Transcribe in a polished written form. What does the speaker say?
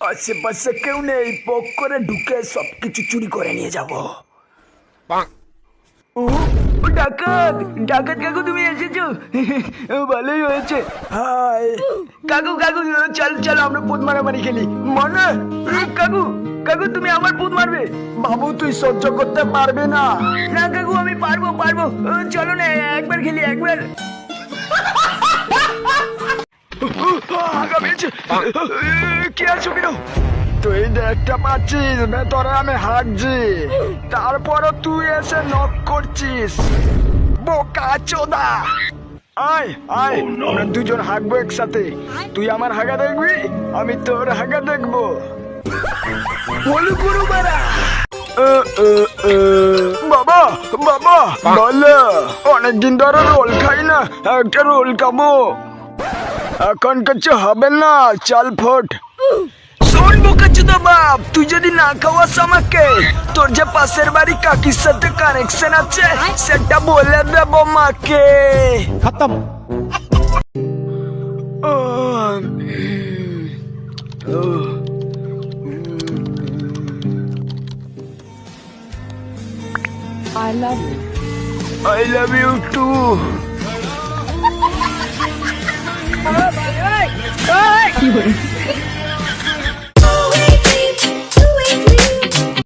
আশেপাশে কেউ নেই, পক করে ঢুকে সবকিছু চুরি করে নিয়ে যাব। ডাকাত ডাকাত কাকু, তুমি এসেছো? ভালোই হয়েছে। হাই কাকু, কাকু চল চলো আমরা পুত মারামারি খেলি। মানে কাকু, কাকু তুমি আমার পুত মারবে? বাবু তুই সহ্য করতে পারবে না। না কাকু আমি পারবো পারবো, চলো না একবার খেলি একবার। কি আছো কেন? তুই দেখতে পাচ্ছিস ভেতরে আমি হাঁটছি, তারপরও তুই এসে নক করছিস। বোকা চোদা। আয় আয় আমরা দুজন হাঁকবো একসাথে। তুই আমার হাগা দেখবি, আমি তোর হাগা দেখবো। বলু গুরু বারা। বাবা বাবা বলো, অনেকদিন ধরে রোল খাই না, একটা রোল খাবো। এখন কিছু হবে না, চাল ফোট। শোন বোকাচোদা বাপ, তুই যদি না খাওয়াস আমাকে, তোর যে পাশের বাড়ি কাকির সাথে কানেকশন আছে সেটা বলে দেব মাকে। खत्म। I love you. I love you too. কি